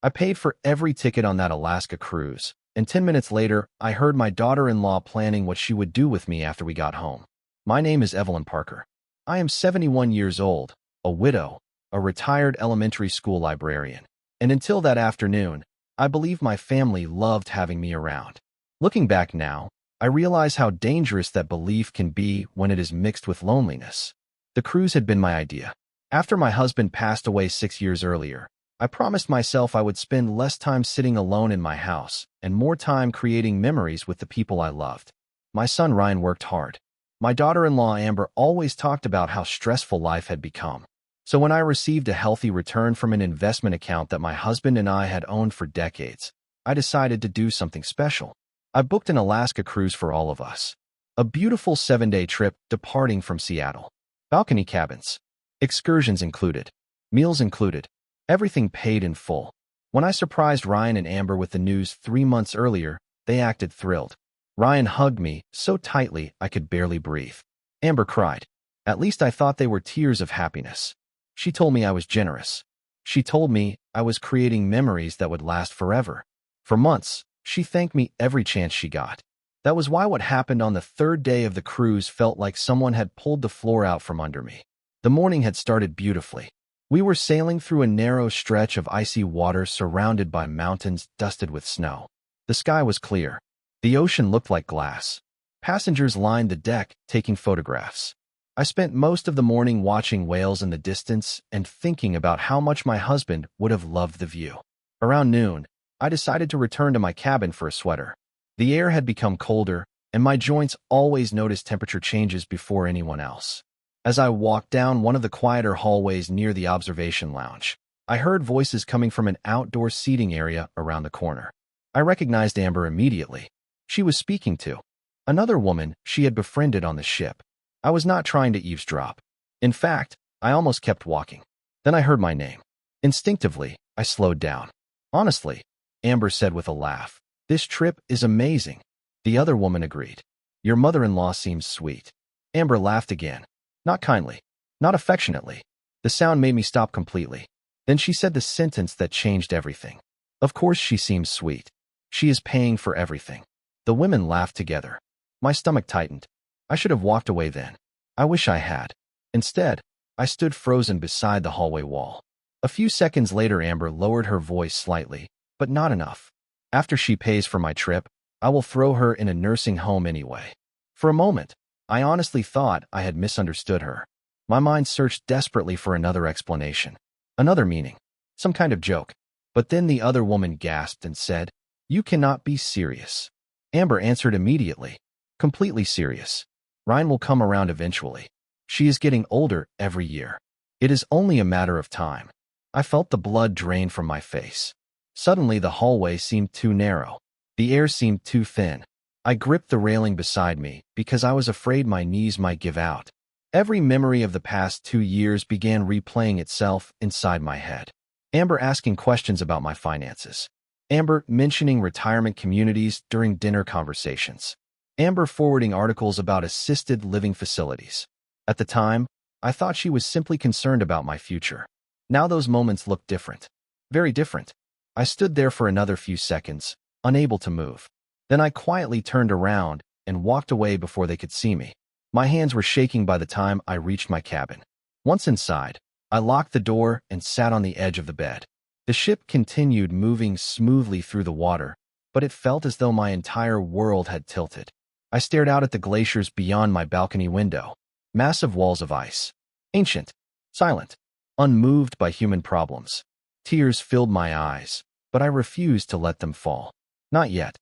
I paid for every ticket on that Alaska cruise, and 10 minutes later, I heard my daughter-in-law planning what she would do with me after we got home. My name is Evelyn Parker. I am 71 years old, a widow, a retired elementary school librarian, and until that afternoon, I believe my family loved having me around. Looking back now, I realize how dangerous that belief can be when it is mixed with loneliness. The cruise had been my idea. After my husband passed away 6 years earlier, I promised myself I would spend less time sitting alone in my house and more time creating memories with the people I loved. My son Ryan worked hard. My daughter-in-law Amber always talked about how stressful life had become. So when I received a healthy return from an investment account that my husband and I had owned for decades, I decided to do something special. I booked an Alaska cruise for all of us. A beautiful 7-day trip departing from Seattle. Balcony cabins. Excursions included. Meals included. Everything paid in full. When I surprised Ryan and Amber with the news 3 months earlier, they acted thrilled. Ryan hugged me so tightly I could barely breathe. Amber cried. At least I thought they were tears of happiness. She told me I was generous. She told me I was creating memories that would last forever. For months, she thanked me every chance she got. That was why what happened on the 3rd day of the cruise felt like someone had pulled the floor out from under me. The morning had started beautifully. We were sailing through a narrow stretch of icy water surrounded by mountains dusted with snow. The sky was clear. The ocean looked like glass. Passengers lined the deck, taking photographs. I spent most of the morning watching whales in the distance and thinking about how much my husband would have loved the view. Around noon, I decided to return to my cabin for a sweater. The air had become colder, and my joints always noticed temperature changes before anyone else. As I walked down one of the quieter hallways near the observation lounge, I heard voices coming from an outdoor seating area around the corner. I recognized Amber immediately. She was speaking to another woman she had befriended on the ship. I was not trying to eavesdrop. In fact, I almost kept walking. Then I heard my name. Instinctively, I slowed down. Honestly, Amber said with a laugh, this trip is amazing. The other woman agreed. Your mother-in-law seems sweet. Amber laughed again. Not kindly, not affectionately. The sound made me stop completely. Then she said the sentence that changed everything. Of course she seems sweet. She is paying for everything. The women laughed together. My stomach tightened. I should have walked away then. I wish I had. Instead, I stood frozen beside the hallway wall. A few seconds later, Amber lowered her voice slightly, but not enough. After she pays for my trip, I will throw her in a nursing home anyway. For a moment, I honestly thought I had misunderstood her. My mind searched desperately for another explanation, another meaning, some kind of joke. But then the other woman gasped and said, "You cannot be serious." Amber answered immediately, completely serious. Ryan will come around eventually. She is getting older every year. It is only a matter of time. I felt the blood drain from my face. Suddenly the hallway seemed too narrow. The air seemed too thin. I gripped the railing beside me because I was afraid my knees might give out. Every memory of the past 2 years began replaying itself inside my head. Amber asking questions about my finances. Amber mentioning retirement communities during dinner conversations. Amber forwarding articles about assisted living facilities. At the time, I thought she was simply concerned about my future. Now those moments looked different. Very different. I stood there for another few seconds, unable to move. Then I quietly turned around and walked away before they could see me. My hands were shaking by the time I reached my cabin. Once inside, I locked the door and sat on the edge of the bed. The ship continued moving smoothly through the water, but it felt as though my entire world had tilted. I stared out at the glaciers beyond my balcony window. Massive walls of ice. Ancient. Silent. Unmoved by human problems. Tears filled my eyes, but I refused to let them fall. Not yet.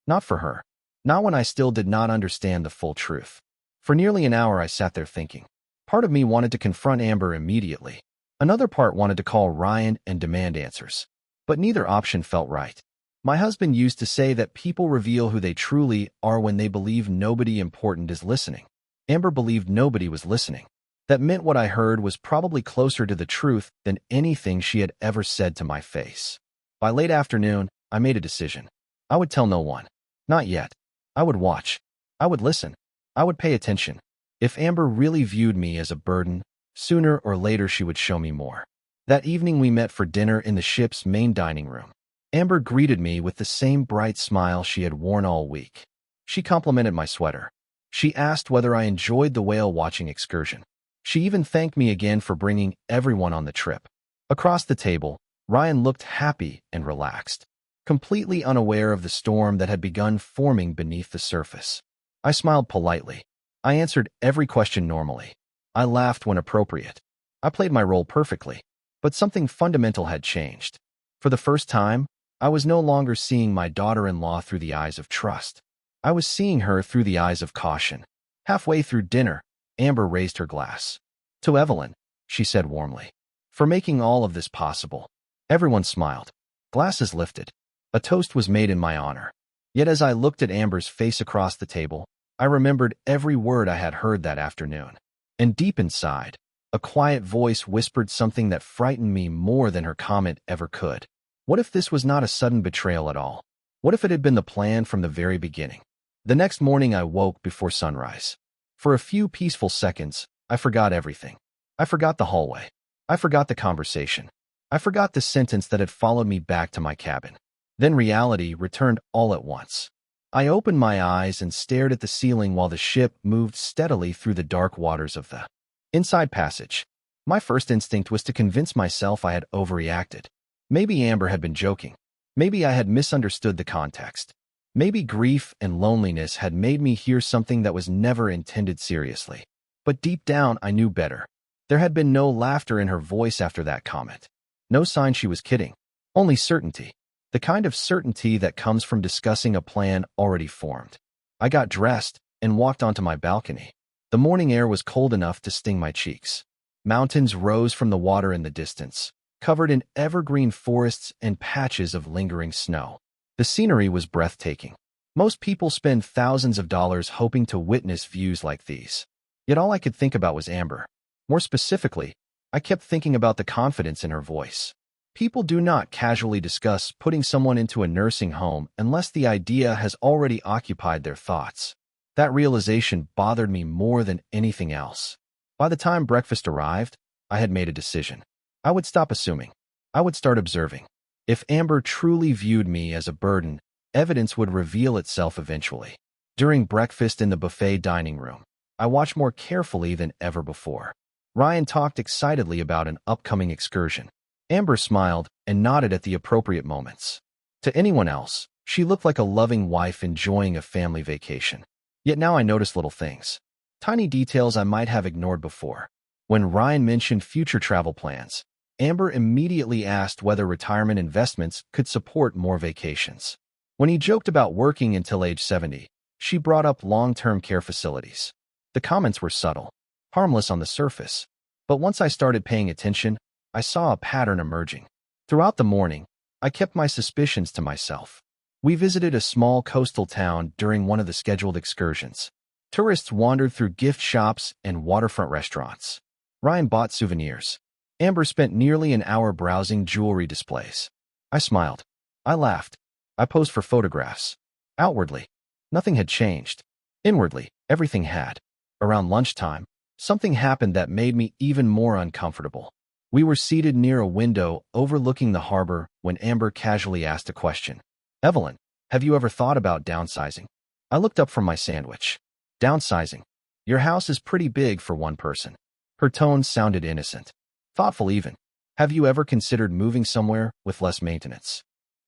Not for her. Not when I still did not understand the full truth. For nearly an hour I sat there thinking. Part of me wanted to confront Amber immediately. Another part wanted to call Ryan and demand answers. But neither option felt right. My husband used to say that people reveal who they truly are when they believe nobody important is listening. Amber believed nobody was listening. That meant what I heard was probably closer to the truth than anything she had ever said to my face. By late afternoon, I made a decision. I would tell no one. Not yet. I would watch. I would listen. I would pay attention. If Amber really viewed me as a burden, sooner or later she would show me more. That evening we met for dinner in the ship's main dining room. Amber greeted me with the same bright smile she had worn all week. She complimented my sweater. She asked whether I enjoyed the whale-watching excursion. She even thanked me again for bringing everyone on the trip. Across the table, Ryan looked happy and relaxed, completely unaware of the storm that had begun forming beneath the surface. I smiled politely. I answered every question normally. I laughed when appropriate. I played my role perfectly. But something fundamental had changed. For the first time, I was no longer seeing my daughter-in-law through the eyes of trust. I was seeing her through the eyes of caution. Halfway through dinner, Amber raised her glass. "To Evelyn," she said warmly, "for making all of this possible." Everyone smiled. Glasses lifted. A toast was made in my honor. Yet as I looked at Amber's face across the table, I remembered every word I had heard that afternoon. And deep inside, a quiet voice whispered something that frightened me more than her comment ever could. What if this was not a sudden betrayal at all? What if it had been the plan from the very beginning? The next morning I woke before sunrise. For a few peaceful seconds, I forgot everything. I forgot the hallway. I forgot the conversation. I forgot the sentence that had followed me back to my cabin. Then reality returned all at once. I opened my eyes and stared at the ceiling while the ship moved steadily through the dark waters of the inside passage. My first instinct was to convince myself I had overreacted. Maybe Amber had been joking. Maybe I had misunderstood the context. Maybe grief and loneliness had made me hear something that was never intended seriously. But deep down, I knew better. There had been no laughter in her voice after that comment. No sign she was kidding. Only certainty. The kind of certainty that comes from discussing a plan already formed. I got dressed and walked onto my balcony. The morning air was cold enough to sting my cheeks. Mountains rose from the water in the distance, covered in evergreen forests and patches of lingering snow. The scenery was breathtaking. Most people spend thousands of dollars hoping to witness views like these. Yet all I could think about was Amber. More specifically, I kept thinking about the confidence in her voice. People do not casually discuss putting someone into a nursing home unless the idea has already occupied their thoughts. That realization bothered me more than anything else. By the time breakfast arrived, I had made a decision. I would stop assuming. I would start observing. If Amber truly viewed me as a burden, evidence would reveal itself eventually. During breakfast in the buffet dining room, I watched more carefully than ever before. Ryan talked excitedly about an upcoming excursion. Amber smiled and nodded at the appropriate moments. To anyone else, she looked like a loving wife enjoying a family vacation. Yet now I noticed little things. Tiny details I might have ignored before. When Ryan mentioned future travel plans, Amber immediately asked whether retirement investments could support more vacations. When he joked about working until age 70, she brought up long-term care facilities. The comments were subtle, harmless on the surface, but once I started paying attention, I saw a pattern emerging. Throughout the morning, I kept my suspicions to myself. We visited a small coastal town during one of the scheduled excursions. Tourists wandered through gift shops and waterfront restaurants. Ryan bought souvenirs. Amber spent nearly an hour browsing jewelry displays. I smiled. I laughed. I posed for photographs. Outwardly, nothing had changed. Inwardly, everything had. Around lunchtime, something happened that made me even more uncomfortable. We were seated near a window overlooking the harbor when Amber casually asked a question. "Evelyn, have you ever thought about downsizing?" I looked up from my sandwich. "Downsizing? Your house is pretty big for one person." Her tone sounded innocent. Thoughtful even. "Have you ever considered moving somewhere with less maintenance?"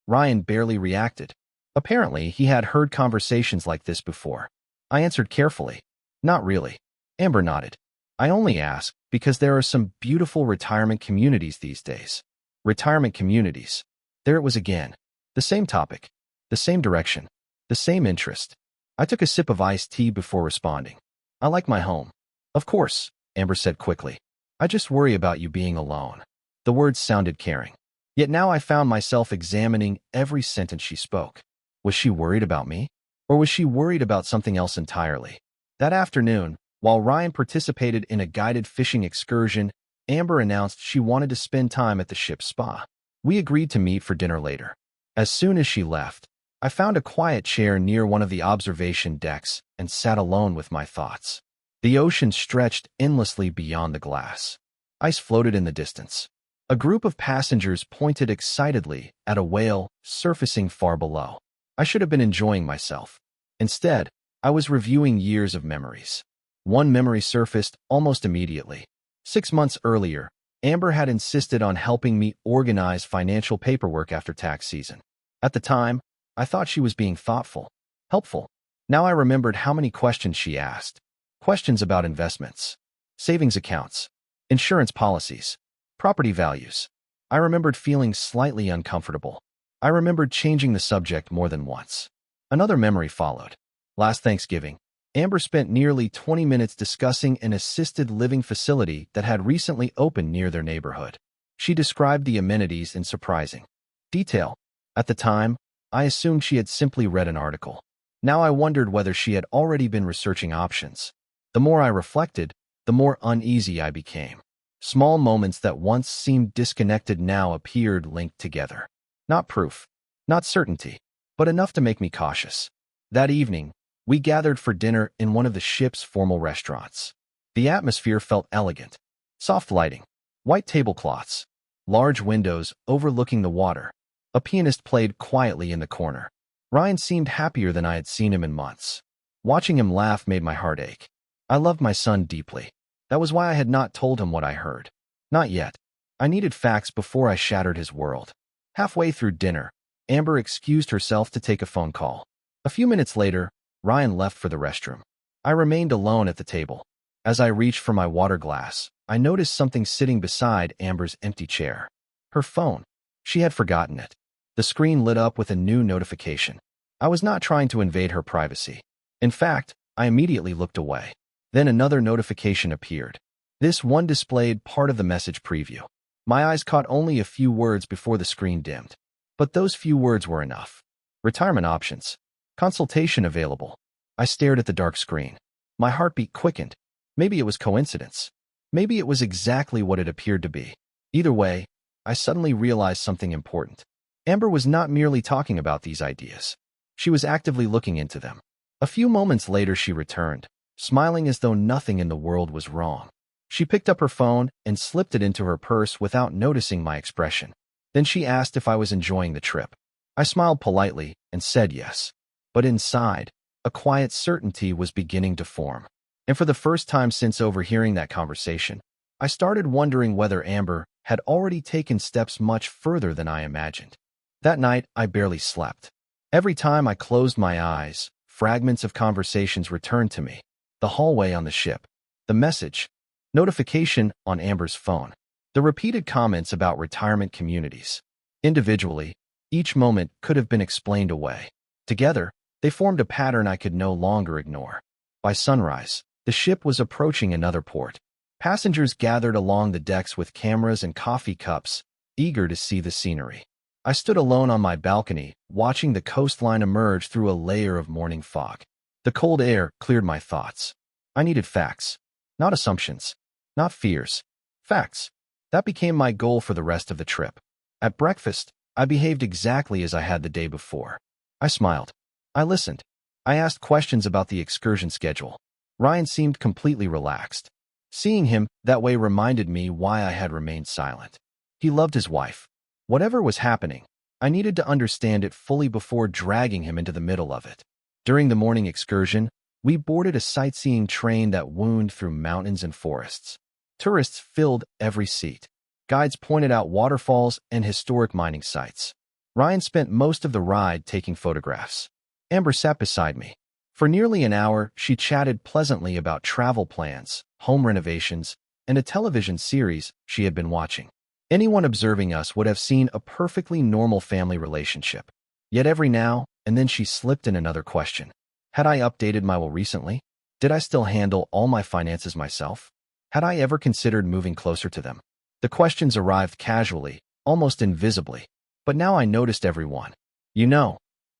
Ryan barely reacted. Apparently, he had heard conversations like this before. I answered carefully. "Not really." Amber nodded. "I only ask because there are some beautiful retirement communities these days." Retirement communities. There it was again. The same topic. The same direction. The same interest. I took a sip of iced tea before responding. "I like my home." "Of course," Amber said quickly. "I just worry about you being alone." The words sounded caring. Yet now I found myself examining every sentence she spoke. Was she worried about me? Or was she worried about something else entirely? That afternoon, while Ryan participated in a guided fishing excursion, Amber announced she wanted to spend time at the ship's spa. We agreed to meet for dinner later. As soon as she left, I found a quiet chair near one of the observation decks and sat alone with my thoughts. The ocean stretched endlessly beyond the glass. Ice floated in the distance. A group of passengers pointed excitedly at a whale surfacing far below. I should have been enjoying myself. Instead, I was reviewing years of memories. One memory surfaced almost immediately. 6 months earlier, Amber had insisted on helping me organize financial paperwork after tax season. At the time, I thought she was being thoughtful, helpful. Now I remembered how many questions she asked. Questions about investments, savings accounts, insurance policies, property values. I remembered feeling slightly uncomfortable. I remembered changing the subject more than once. Another memory followed. Last Thanksgiving, Amber spent nearly 20 minutes discussing an assisted living facility that had recently opened near their neighborhood. She described the amenities in surprising detail. At the time, I assumed she had simply read an article. Now I wondered whether she had already been researching options. The more I reflected, the more uneasy I became. Small moments that once seemed disconnected now appeared linked together. Not proof, not certainty, but enough to make me cautious. That evening, we gathered for dinner in one of the ship's formal restaurants. The atmosphere felt elegant. Soft lighting, white tablecloths, large windows overlooking the water. A pianist played quietly in the corner. Ryan seemed happier than I had seen him in months. Watching him laugh made my heart ache. I loved my son deeply. That was why I had not told him what I heard. Not yet. I needed facts before I shattered his world. Halfway through dinner, Amber excused herself to take a phone call. A few minutes later, Ryan left for the restroom. I remained alone at the table. As I reached for my water glass, I noticed something sitting beside Amber's empty chair. Her phone. She had forgotten it. The screen lit up with a new notification. I was not trying to invade her privacy. In fact, I immediately looked away. Then another notification appeared. This one displayed part of the message preview. My eyes caught only a few words before the screen dimmed. But those few words were enough. Retirement options. Consultation available. I stared at the dark screen. My heartbeat quickened. Maybe it was coincidence. Maybe it was exactly what it appeared to be. Either way, I suddenly realized something important. Amber was not merely talking about these ideas. She was actively looking into them. A few moments later she returned, smiling as though nothing in the world was wrong. She picked up her phone and slipped it into her purse without noticing my expression. Then she asked if I was enjoying the trip. I smiled politely and said yes. But inside, a quiet certainty was beginning to form. And for the first time since overhearing that conversation, I started wondering whether Amber had already taken steps much further than I imagined. That night, I barely slept. Every time I closed my eyes, fragments of conversations returned to me. The hallway on the ship, the message, notification on Amber's phone, the repeated comments about retirement communities. Individually, each moment could have been explained away. Together, they formed a pattern I could no longer ignore. By sunrise, the ship was approaching another port. Passengers gathered along the decks with cameras and coffee cups, eager to see the scenery. I stood alone on my balcony, watching the coastline emerge through a layer of morning fog. The cold air cleared my thoughts. I needed facts, not assumptions, not fears. Facts. That became my goal for the rest of the trip. At breakfast, I behaved exactly as I had the day before. I smiled. I listened. I asked questions about the excursion schedule. Ryan seemed completely relaxed. Seeing him that way reminded me why I had remained silent. He loved his wife. Whatever was happening, I needed to understand it fully before dragging him into the middle of it. During the morning excursion, we boarded a sightseeing train that wound through mountains and forests. Tourists filled every seat. Guides pointed out waterfalls and historic mining sites. Ryan spent most of the ride taking photographs. Amber sat beside me. For nearly an hour, she chatted pleasantly about travel plans, home renovations, and a television series she had been watching. Anyone observing us would have seen a perfectly normal family relationship. Yet every now and then she slipped in another question. Had I updated my will recently? Did I still handle all my finances myself? Had I ever considered moving closer to them? The questions arrived casually, almost invisibly. But now I noticed every one. You know,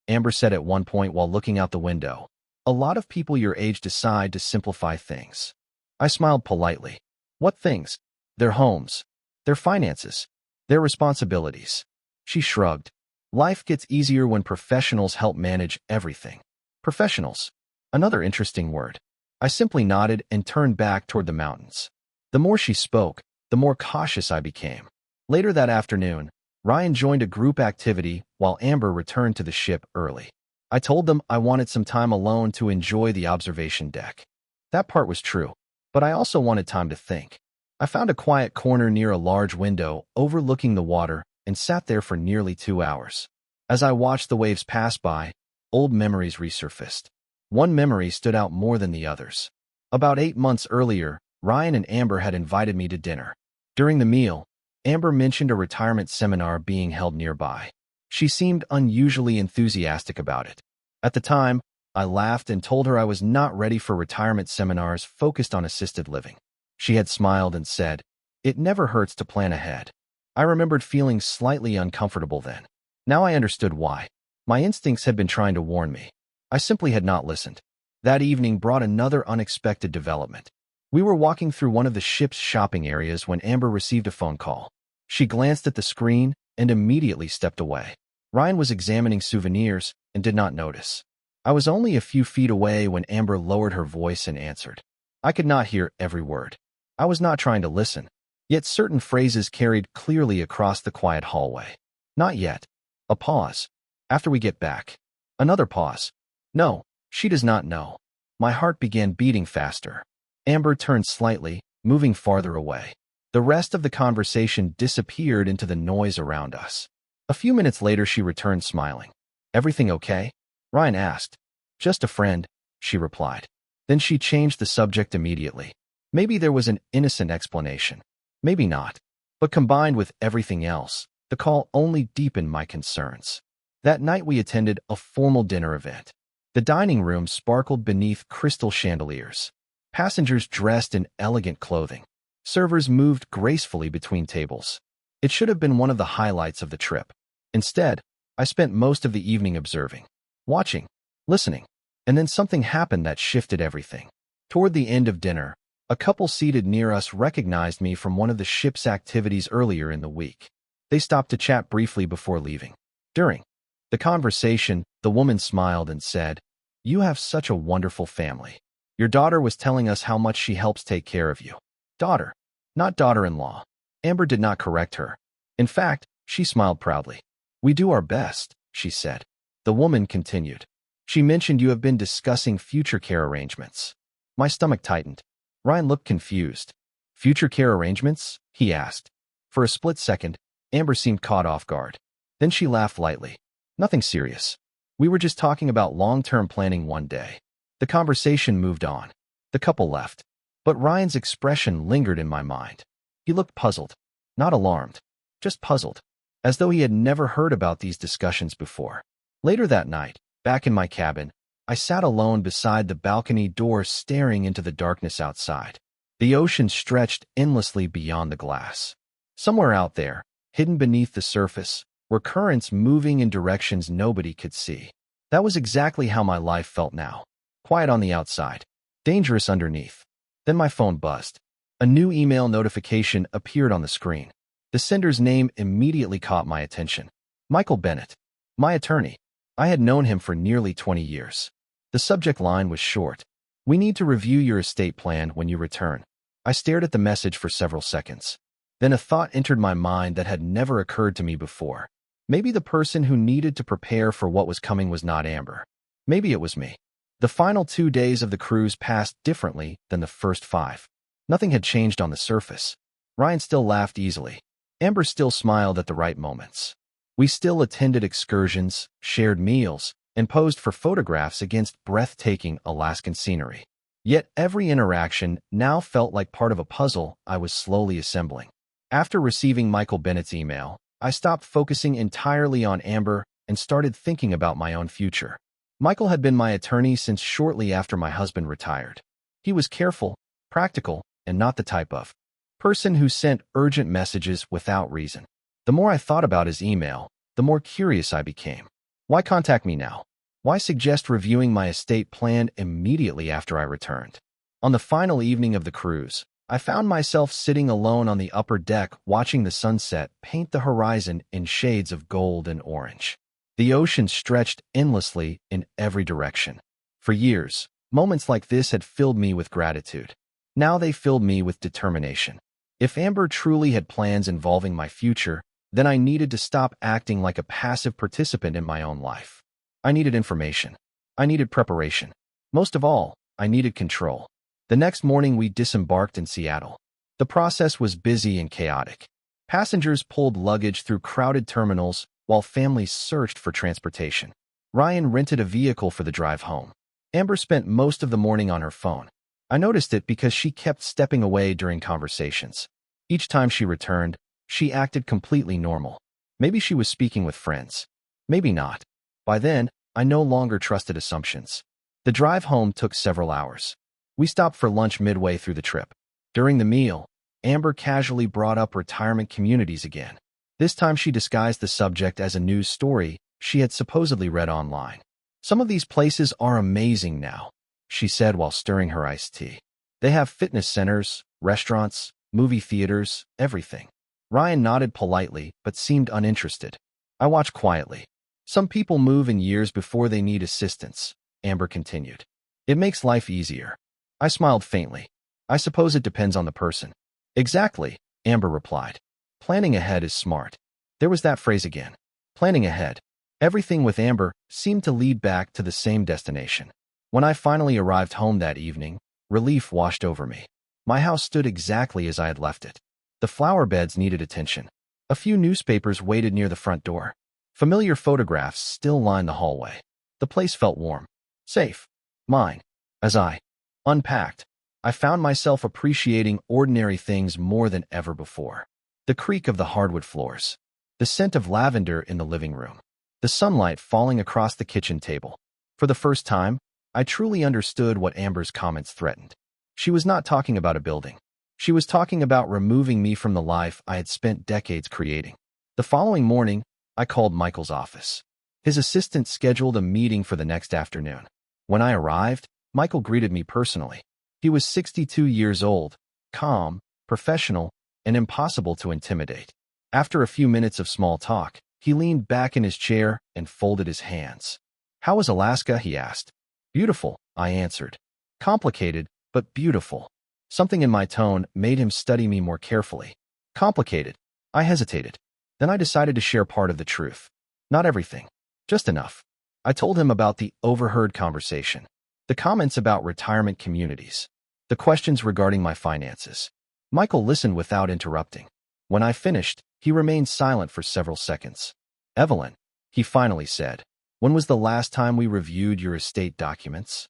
Amber said at one point while looking out the window, a lot of people your age decide to simplify things. I smiled politely. What things? Their homes, their finances, their responsibilities. She shrugged. Life gets easier when professionals help manage everything. Professionals. Another interesting word. I simply nodded and turned back toward the mountains. The more she spoke, the more cautious I became. Later that afternoon, Ryan joined a group activity while Amber returned to the ship early. I told them I wanted some time alone to enjoy the observation deck. That part was true, but I also wanted time to think. I found a quiet corner near a large window overlooking the water and sat there for nearly 2 hours. As I watched the waves pass by, old memories resurfaced. One memory stood out more than the others. About 8 months earlier, Ryan and Amber had invited me to dinner. During the meal, Amber mentioned a retirement seminar being held nearby. She seemed unusually enthusiastic about it. At the time, I laughed and told her I was not ready for retirement seminars focused on assisted living. She had smiled and said, "It never hurts to plan ahead." I remembered feeling slightly uncomfortable then. Now I understood why. My instincts had been trying to warn me. I simply had not listened. That evening brought another unexpected development. We were walking through one of the ship's shopping areas when Amber received a phone call. She glanced at the screen and immediately stepped away. Ryan was examining souvenirs and did not notice. I was only a few feet away when Amber lowered her voice and answered. I could not hear every word. I was not trying to listen, yet certain phrases carried clearly across the quiet hallway. Not yet. A pause. After we get back. Another pause. No, she does not know. My heart began beating faster. Amber turned slightly, moving farther away. The rest of the conversation disappeared into the noise around us. A few minutes later, she returned smiling. "Everything okay?" Ryan asked. "Just a friend," she replied. Then she changed the subject immediately. Maybe there was an innocent explanation. Maybe not. But combined with everything else, the call only deepened my concerns. That night we attended a formal dinner event. The dining room sparkled beneath crystal chandeliers. Passengers dressed in elegant clothing. Servers moved gracefully between tables. It should have been one of the highlights of the trip. Instead, I spent most of the evening observing, watching, listening, and then something happened that shifted everything. Toward the end of dinner, a couple seated near us recognized me from one of the ship's activities earlier in the week. They stopped to chat briefly before leaving. During the conversation, the woman smiled and said, "You have such a wonderful family. Your daughter was telling us how much she helps take care of you." Daughter, not daughter-in-law. Amber did not correct her. In fact, she smiled proudly. "We do our best," she said. The woman continued. "She mentioned you have been discussing future care arrangements." My stomach tightened. Ryan looked confused. "Future care arrangements?" he asked. For a split second, Amber seemed caught off guard. Then she laughed lightly. "Nothing serious. We were just talking about long-term planning one day." The conversation moved on. The couple left. But Ryan's expression lingered in my mind. He looked puzzled. Not alarmed. Just puzzled. As though he had never heard about these discussions before. Later that night, back in my cabin, I sat alone beside the balcony door staring into the darkness outside. The ocean stretched endlessly beyond the glass. Somewhere out there, hidden beneath the surface, were currents moving in directions nobody could see. That was exactly how my life felt now. Quiet on the outside. Dangerous underneath. Then my phone buzzed. A new email notification appeared on the screen. The sender's name immediately caught my attention. Michael Bennett. My attorney. I had known him for nearly 20 years. The subject line was short. "We need to review your estate plan when you return." I stared at the message for several seconds. Then a thought entered my mind that had never occurred to me before. Maybe the person who needed to prepare for what was coming was not Amber. Maybe it was me. The final 2 days of the cruise passed differently than the first 5. Nothing had changed on the surface. Ryan still laughed easily. Amber still smiled at the right moments. We still attended excursions, shared meals, and posed for photographs against breathtaking Alaskan scenery. Yet every interaction now felt like part of a puzzle I was slowly assembling. After receiving Michael Bennett's email, I stopped focusing entirely on Amber and started thinking about my own future. Michael had been my attorney since shortly after my husband retired. He was careful, practical, and not the type of person who sent urgent messages without reason. The more I thought about his email, the more curious I became. Why contact me now? Why suggest reviewing my estate plan immediately after I returned? On the final evening of the cruise, I found myself sitting alone on the upper deck watching the sunset paint the horizon in shades of gold and orange. The ocean stretched endlessly in every direction. For years, moments like this had filled me with gratitude. Now they filled me with determination. If Amber truly had plans involving my future, then I needed to stop acting like a passive participant in my own life. I needed information. I needed preparation. Most of all, I needed control. The next morning, we disembarked in Seattle. The process was busy and chaotic. Passengers pulled luggage through crowded terminals while families searched for transportation. Ryan rented a vehicle for the drive home. Amber spent most of the morning on her phone. I noticed it because she kept stepping away during conversations. Each time she returned, she acted completely normal. Maybe she was speaking with friends. Maybe not. By then, I no longer trusted assumptions. The drive home took several hours. We stopped for lunch midway through the trip. During the meal, Amber casually brought up retirement communities again. This time she disguised the subject as a news story she had supposedly read online. "Some of these places are amazing now," she said while stirring her iced tea. "They have fitness centers, restaurants, movie theaters, everything." Ryan nodded politely but seemed uninterested. I watched quietly. "Some people move in years before they need assistance," Amber continued. "It makes life easier." I smiled faintly. "I suppose it depends on the person." "Exactly," Amber replied. "Planning ahead is smart." There was that phrase again. Planning ahead. Everything with Amber seemed to lead back to the same destination. When I finally arrived home that evening, relief washed over me. My house stood exactly as I had left it. The flower beds needed attention. A few newspapers waited near the front door. Familiar photographs still lined the hallway. The place felt warm, safe, mine. As I unpacked, I found myself appreciating ordinary things more than ever before. The creak of the hardwood floors, the scent of lavender in the living room, the sunlight falling across the kitchen table. For the first time, I truly understood what Amber's comments threatened. She was not talking about a building. She was talking about removing me from the life I had spent decades creating. The following morning, I called Michael's office. His assistant scheduled a meeting for the next afternoon. When I arrived, Michael greeted me personally. He was 62 years old, calm, professional, and impossible to intimidate. After a few minutes of small talk, he leaned back in his chair and folded his hands. "How was Alaska?" he asked. "Beautiful," I answered. "Complicated, but beautiful." Something in my tone made him study me more carefully. "Complicated." I hesitated. Then I decided to share part of the truth. Not everything, just enough. I told him about the overheard conversation, the comments about retirement communities, the questions regarding my finances. Michael listened without interrupting. When I finished, he remained silent for several seconds. "Evelyn," he finally said, "when was the last time we reviewed your estate documents?"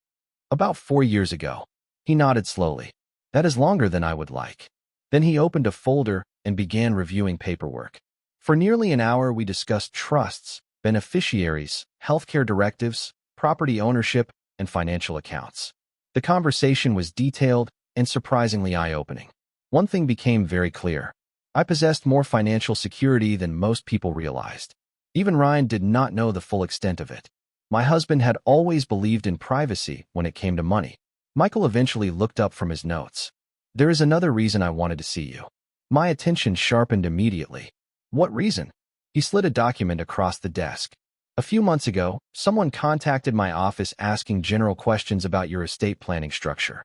"About 4 years ago." He nodded slowly. "That is longer than I would like." Then he opened a folder and began reviewing paperwork. For nearly an hour, we discussed trusts, beneficiaries, healthcare directives, property ownership, and financial accounts. The conversation was detailed and surprisingly eye-opening. One thing became very clear. I possessed more financial security than most people realized. Even Ryan did not know the full extent of it. My husband had always believed in privacy when it came to money. Michael eventually looked up from his notes. "There is another reason I wanted to see you." My attention sharpened immediately. "What reason?" He slid a document across the desk. "A few months ago, someone contacted my office asking general questions about your estate planning structure."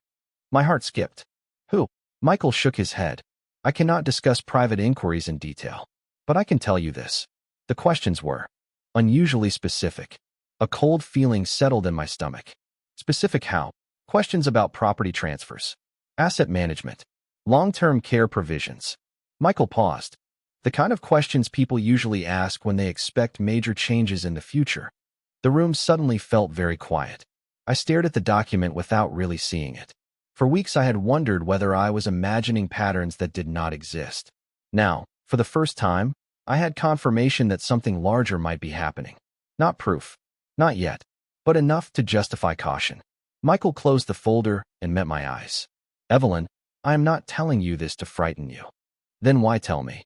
My heart skipped. "Who?" Michael shook his head. "I cannot discuss private inquiries in detail. But I can tell you this. The questions were unusually specific. A cold feeling settled in my stomach. Specific how? Questions about property transfers, asset management, long-term care provisions." Michael paused. The kind of questions people usually ask when they expect major changes in the future. The room suddenly felt very quiet. I stared at the document without really seeing it. For weeks I had wondered whether I was imagining patterns that did not exist. Now, for the first time, I had confirmation that something larger might be happening. Not proof. Not yet. But enough to justify caution. Michael closed the folder and met my eyes. "Evelyn, I am not telling you this to frighten you." "Then why tell me?"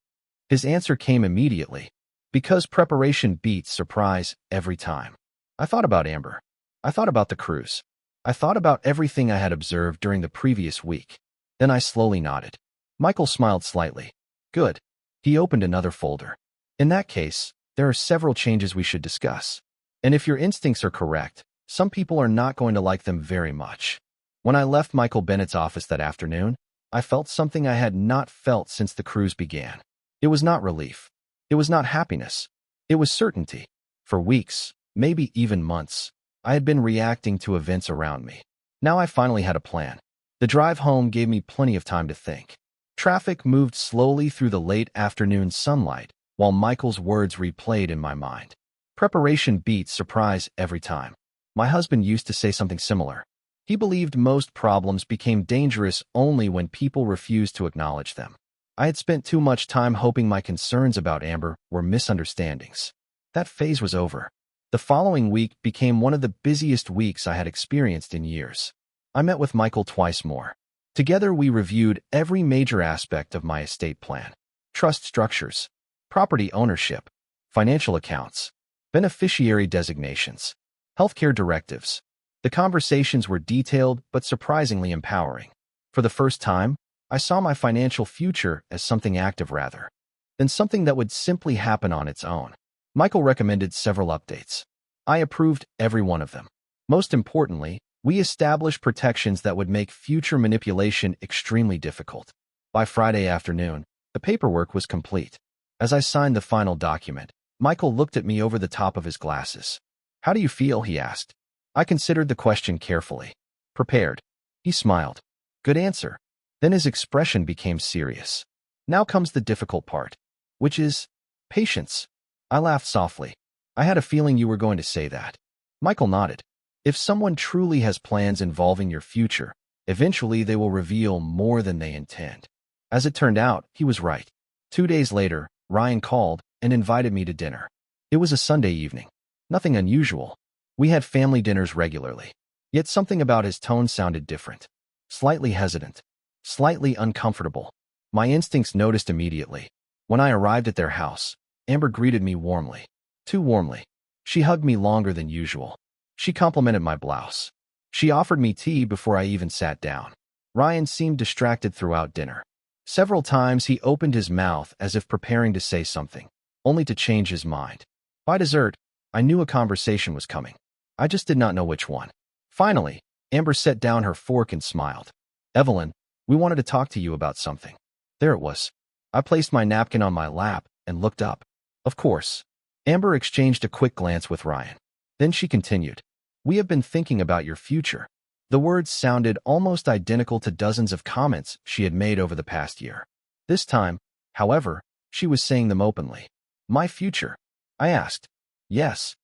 His answer came immediately. "Because preparation beats surprise every time." I thought about Amber. I thought about the cruise. I thought about everything I had observed during the previous week. Then I slowly nodded. Michael smiled slightly. "Good." He opened another folder. "In that case, there are several changes we should discuss. And if your instincts are correct, some people are not going to like them very much." When I left Michael Bennett's office that afternoon, I felt something I had not felt since the cruise began. It was not relief. It was not happiness. It was certainty. For weeks, maybe even months, I had been reacting to events around me. Now I finally had a plan. The drive home gave me plenty of time to think. Traffic moved slowly through the late afternoon sunlight, while Michael's words replayed in my mind. Preparation beats surprise every time. My husband used to say something similar. He believed most problems became dangerous only when people refused to acknowledge them. I had spent too much time hoping my concerns about Amber were misunderstandings. That phase was over. The following week became one of the busiest weeks I had experienced in years. I met with Michael twice more. Together we reviewed every major aspect of my estate plan. Trust structures, property ownership, financial accounts, beneficiary designations, healthcare directives. The conversations were detailed but surprisingly empowering. For the first time, I saw my financial future as something active rather than something that would simply happen on its own. Michael recommended several updates. I approved every one of them. Most importantly, we established protections that would make future manipulation extremely difficult. By Friday afternoon, the paperwork was complete. As I signed the final document, Michael looked at me over the top of his glasses. "How do you feel?" he asked. I considered the question carefully. "Prepared." He smiled. "Good answer." Then his expression became serious. "Now comes the difficult part, which is patience." I laughed softly. "I had a feeling you were going to say that." Michael nodded. "If someone truly has plans involving your future, eventually they will reveal more than they intend." As it turned out, he was right. 2 days later, Ryan called and invited me to dinner. It was a Sunday evening. Nothing unusual. We had family dinners regularly. Yet something about his tone sounded different. Slightly hesitant. Slightly uncomfortable. My instincts noticed immediately. When I arrived at their house, Amber greeted me warmly. Too warmly. She hugged me longer than usual. She complimented my blouse. She offered me tea before I even sat down. Ryan seemed distracted throughout dinner. Several times he opened his mouth as if preparing to say something, only to change his mind. By dessert, I knew a conversation was coming. I just did not know which one. Finally, Amber set down her fork and smiled. "Evelyn, we wanted to talk to you about something." There it was. I placed my napkin on my lap and looked up. "Of course." Amber exchanged a quick glance with Ryan. Then she continued. "We have been thinking about your future." The words sounded almost identical to dozens of comments she had made over the past year. This time, however, she was saying them openly. "My future?" I asked. "Yes."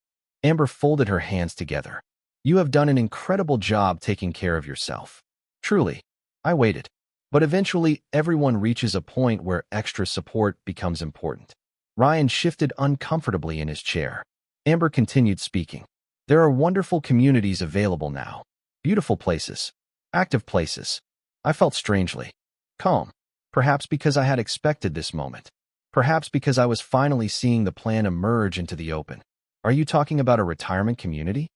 Amber folded her hands together. "You have done an incredible job taking care of yourself." Truly. I waited. But eventually, everyone reaches a point where extra support becomes important. Ryan shifted uncomfortably in his chair. Amber continued speaking. "There are wonderful communities available now. Beautiful places. Active places." I felt strangely calm. Perhaps because I had expected this moment. Perhaps because I was finally seeing the plan emerge into the open. "Are you talking about a retirement community?"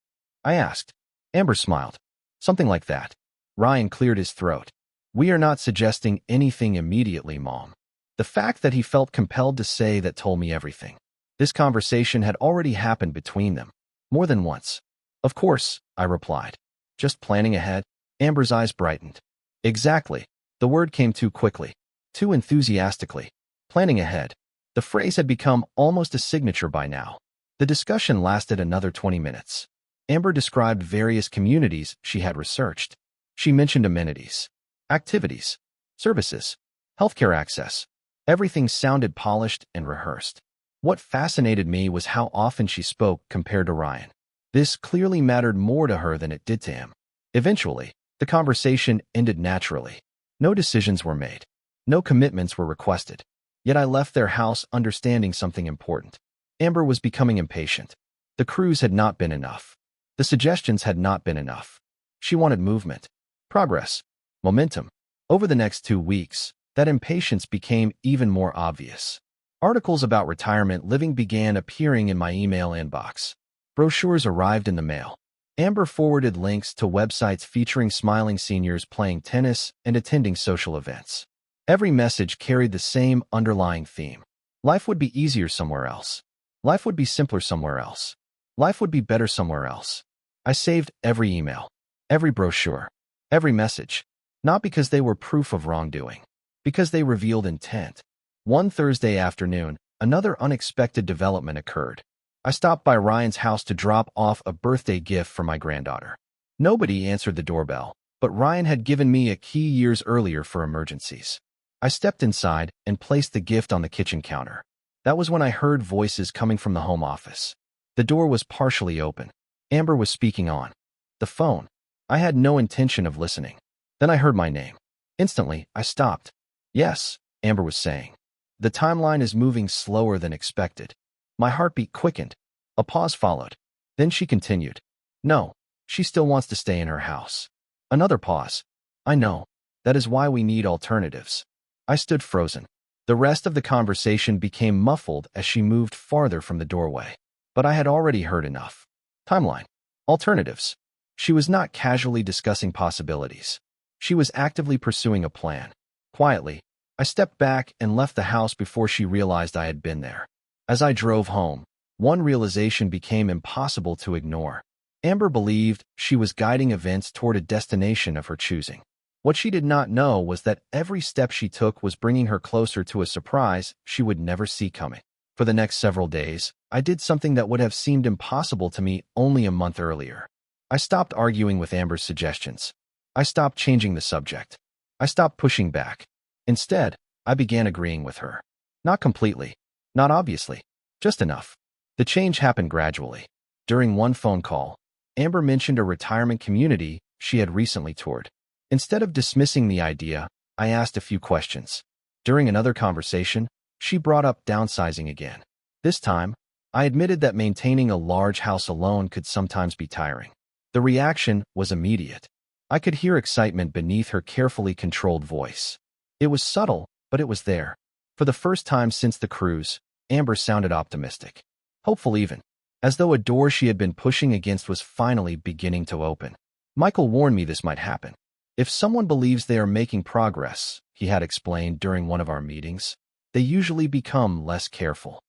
I asked. Amber smiled. "Something like that." Ryan cleared his throat. "We are not suggesting anything immediately, Mom." The fact that he felt compelled to say that told me everything. This conversation had already happened between them, more than once. "Of course," I replied. "Just planning ahead?" Amber's eyes brightened. "Exactly." The word came too quickly, too enthusiastically. Planning ahead. The phrase had become almost a signature by now. The discussion lasted another 20 minutes. Amber described various communities she had researched. She mentioned amenities, activities, services, healthcare access. Everything sounded polished and rehearsed. What fascinated me was how often she spoke compared to Ryan. This clearly mattered more to her than it did to him. Eventually, the conversation ended naturally. No decisions were made. No commitments were requested. Yet I left their house understanding something important. Amber was becoming impatient. The cruise had not been enough. The suggestions had not been enough. She wanted movement, progress, momentum. Over the next 2 weeks, that impatience became even more obvious. Articles about retirement living began appearing in my email inbox. Brochures arrived in the mail. Amber forwarded links to websites featuring smiling seniors playing tennis and attending social events. Every message carried the same underlying theme. Life would be easier somewhere else. Life would be simpler somewhere else. Life would be better somewhere else. I saved every email, every brochure, every message. Not because they were proof of wrongdoing, because they revealed intent. One Thursday afternoon, another unexpected development occurred. I stopped by Ryan's house to drop off a birthday gift for my granddaughter. Nobody answered the doorbell, but Ryan had given me a key years earlier for emergencies. I stepped inside and placed the gift on the kitchen counter. That was when I heard voices coming from the home office. The door was partially open. Amber was speaking on the phone. I had no intention of listening. Then I heard my name. Instantly, I stopped. Yes, Amber was saying. The timeline is moving slower than expected. My heartbeat quickened. A pause followed. Then she continued. No, she still wants to stay in her house. Another pause. I know. That is why we need alternatives. I stood frozen. The rest of the conversation became muffled as she moved farther from the doorway. But I had already heard enough. Timeline. Alternatives. She was not casually discussing possibilities. She was actively pursuing a plan. Quietly, I stepped back and left the house before she realized I had been there. As I drove home, one realization became impossible to ignore. Amber believed she was guiding events toward a destination of her choosing. What she did not know was that every step she took was bringing her closer to a surprise she would never see coming. For the next several days, I did something that would have seemed impossible to me only a month earlier. I stopped arguing with Amber's suggestions. I stopped changing the subject. I stopped pushing back. Instead, I began agreeing with her. Not completely. Not obviously. Just enough. The change happened gradually. During one phone call, Amber mentioned a retirement community she had recently toured. Instead of dismissing the idea, I asked a few questions. During another conversation, she brought up downsizing again. This time, I admitted that maintaining a large house alone could sometimes be tiring. The reaction was immediate. I could hear excitement beneath her carefully controlled voice. It was subtle, but it was there. For the first time since the cruise, Amber sounded optimistic. Hopeful even, as though a door she had been pushing against was finally beginning to open. Michael warned me this might happen. If someone believes they are making progress, he had explained during one of our meetings, they usually become less careful.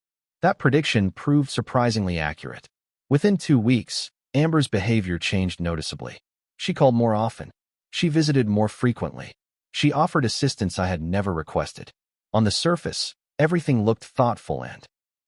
That prediction proved surprisingly accurate. Within 2 weeks, Amber's behavior changed noticeably. She called more often. She visited more frequently. She offered assistance I had never requested. On the surface, everything looked thoughtful and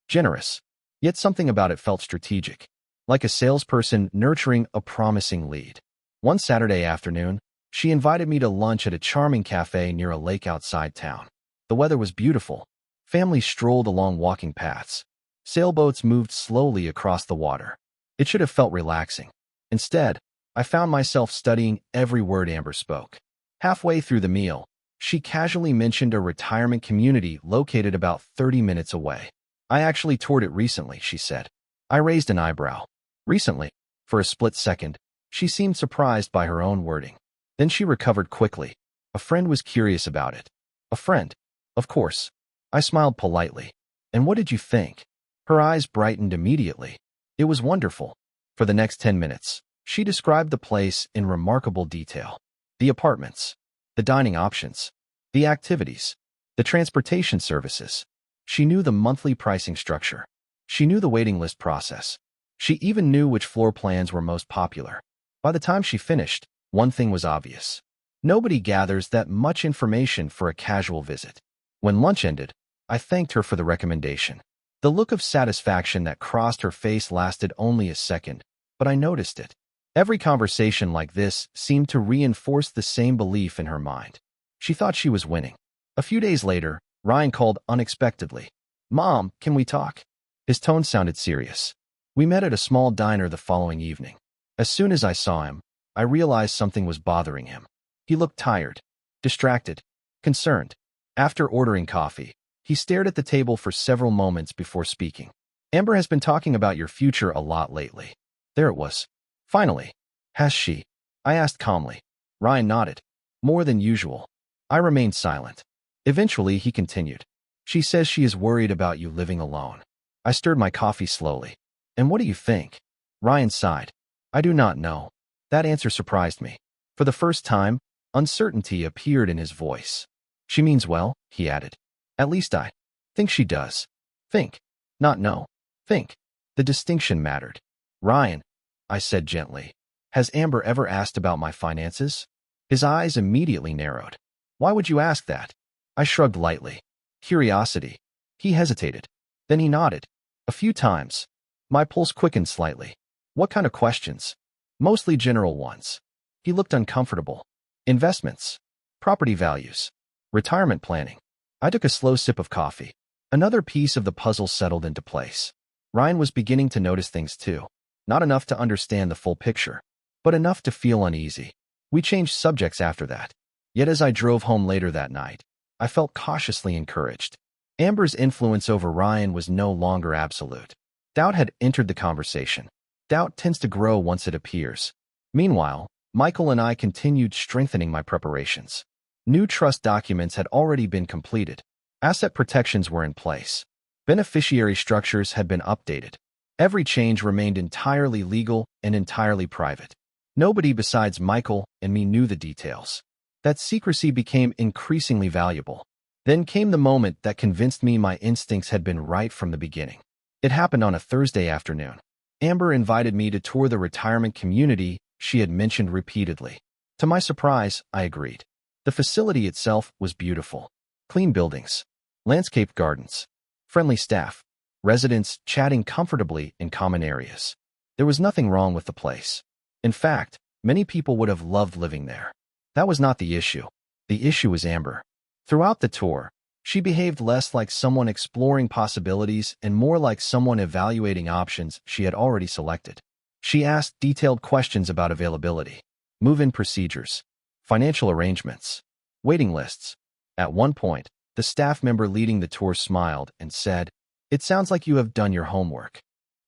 generous. Yet something about it felt strategic, like a salesperson nurturing a promising lead. One Saturday afternoon, she invited me to lunch at a charming cafe near a lake outside town. The weather was beautiful. Families strolled along walking paths. Sailboats moved slowly across the water. It should have felt relaxing. Instead, I found myself studying every word Amber spoke. Halfway through the meal, she casually mentioned a retirement community located about 30 minutes away. I actually toured it recently, she said. I raised an eyebrow. Recently? For a split second, she seemed surprised by her own wording. Then she recovered quickly. A friend was curious about it. A friend? Of course. I smiled politely. And what did you think? Her eyes brightened immediately. It was wonderful. For the next 10 minutes, she described the place in remarkable detail. The apartments, the dining options, the activities, the transportation services. She knew the monthly pricing structure. She knew the waiting list process. She even knew which floor plans were most popular. By the time she finished, one thing was obvious. Nobody gathers that much information for a casual visit. When lunch ended, I thanked her for the recommendation. The look of satisfaction that crossed her face lasted only a second, but I noticed it. Every conversation like this seemed to reinforce the same belief in her mind. She thought she was winning. A few days later, Ryan called unexpectedly. "Mom, can we talk?" His tone sounded serious. We met at a small diner the following evening. As soon as I saw him, I realized something was bothering him. He looked tired, distracted, concerned. After ordering coffee, he stared at the table for several moments before speaking. "Amber has been talking about your future a lot lately." There it was. Finally. "Has she?" I asked calmly. Ryan nodded. "More than usual." I remained silent. Eventually, he continued. "She says she is worried about you living alone." I stirred my coffee slowly. "And what do you think?" Ryan sighed. "I do not know." That answer surprised me. For the first time, uncertainty appeared in his voice. "She means well," he added. "At least I think she does." Think. Not know. Think. The distinction mattered. "Ryan," I said gently, "has Amber ever asked about my finances?" His eyes immediately narrowed. Why would you ask that? I shrugged lightly. Curiosity. He hesitated. Then he nodded. A few times. My pulse quickened slightly. What kind of questions? Mostly general ones. He looked uncomfortable. Investments. Property values. Retirement planning. I took a slow sip of coffee. Another piece of the puzzle settled into place. Ryan was beginning to notice things too. Not enough to understand the full picture, but enough to feel uneasy. We changed subjects after that. Yet as I drove home later that night, I felt cautiously encouraged. Amber's influence over Ryan was no longer absolute. Doubt had entered the conversation. Doubt tends to grow once it appears. Meanwhile, Michael and I continued strengthening my preparations. New trust documents had already been completed. Asset protections were in place. Beneficiary structures had been updated. Every change remained entirely legal and entirely private. Nobody besides Michael and me knew the details. That secrecy became increasingly valuable. Then came the moment that convinced me my instincts had been right from the beginning. It happened on a Thursday afternoon. Amber invited me to tour the retirement community she had mentioned repeatedly. To my surprise, I agreed. The facility itself was beautiful. Clean buildings, landscaped gardens, friendly staff, residents chatting comfortably in common areas. There was nothing wrong with the place. In fact, many people would have loved living there. That was not the issue. The issue was Amber. Throughout the tour, she behaved less like someone exploring possibilities and more like someone evaluating options she had already selected. She asked detailed questions about availability, move-in procedures, financial arrangements, waiting lists. At one point, the staff member leading the tour smiled and said, "It sounds like you have done your homework."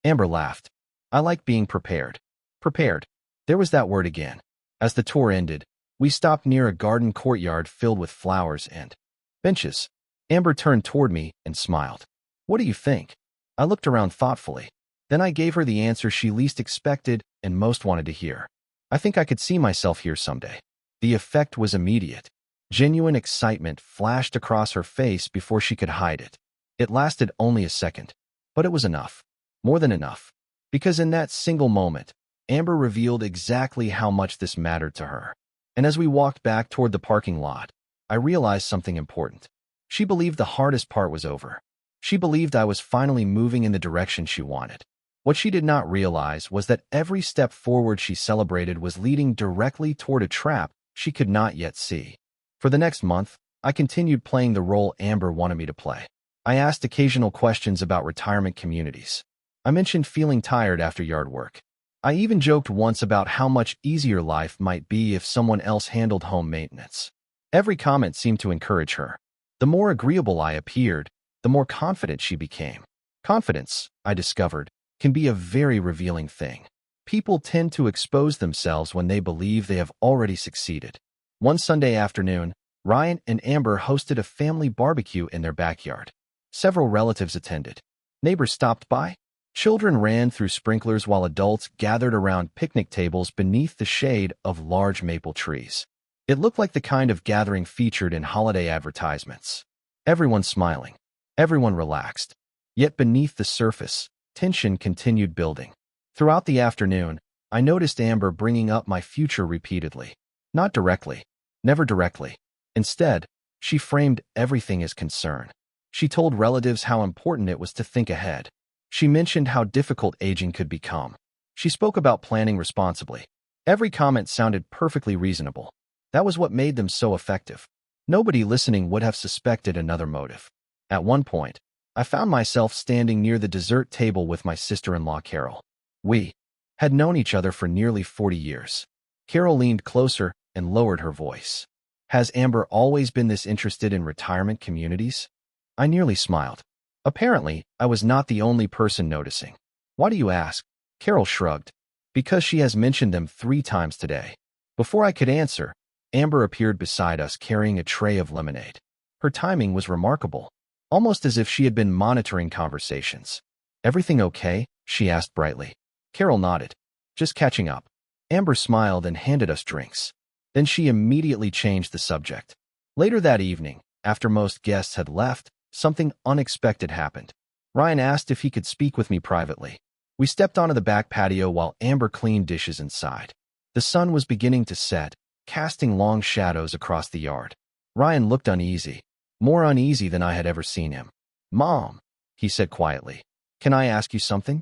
Amber laughed. "I like being prepared." Prepared. There was that word again. As the tour ended, we stopped near a garden courtyard filled with flowers and benches. Amber turned toward me and smiled. "What do you think?" I looked around thoughtfully. Then I gave her the answer she least expected and most wanted to hear. "I think I could see myself here someday." The effect was immediate. Genuine excitement flashed across her face before she could hide it. It lasted only a second, but it was enough. More than enough. Because in that single moment, Amber revealed exactly how much this mattered to her. And as we walked back toward the parking lot, I realized something important. She believed the hardest part was over. She believed I was finally moving in the direction she wanted. What she did not realize was that every step forward she celebrated was leading directly toward a trap she could not yet see. For the next month, I continued playing the role Amber wanted me to play. I asked occasional questions about retirement communities. I mentioned feeling tired after yard work. I even joked once about how much easier life might be if someone else handled home maintenance. Every comment seemed to encourage her. The more agreeable I appeared, the more confident she became. Confidence, I discovered, can be a very revealing thing. People tend to expose themselves when they believe they have already succeeded. One Sunday afternoon, Ryan and Amber hosted a family barbecue in their backyard. Several relatives attended. Neighbors stopped by. Children ran through sprinklers while adults gathered around picnic tables beneath the shade of large maple trees. It looked like the kind of gathering featured in holiday advertisements. Everyone smiling. Everyone relaxed. Yet beneath the surface, tension continued building. Throughout the afternoon, I noticed Amber bringing up my future repeatedly. Not directly. Never directly. Instead, she framed everything as concern. She told relatives how important it was to think ahead. She mentioned how difficult aging could become. She spoke about planning responsibly. Every comment sounded perfectly reasonable. That was what made them so effective. Nobody listening would have suspected another motive. At one point, I found myself standing near the dessert table with my sister-in-law Carol. We had known each other for nearly 40 years. Carol leaned closer and lowered her voice. "Has Amber always been this interested in retirement communities?" I nearly smiled. Apparently, I was not the only person noticing. "Why do you ask?" Carol shrugged. "Because she has mentioned them 3 times today." Before I could answer, Amber appeared beside us carrying a tray of lemonade. Her timing was remarkable, almost as if she had been monitoring conversations. "Everything okay?" she asked brightly. Carol nodded. "Just catching up." Amber smiled and handed us drinks. Then she immediately changed the subject. Later that evening, after most guests had left, something unexpected happened. Ryan asked if he could speak with me privately. We stepped onto the back patio while Amber cleaned dishes inside. The sun was beginning to set, casting long shadows across the yard. Ryan looked uneasy, more uneasy than I had ever seen him. "Mom," he said quietly, "can I ask you something?"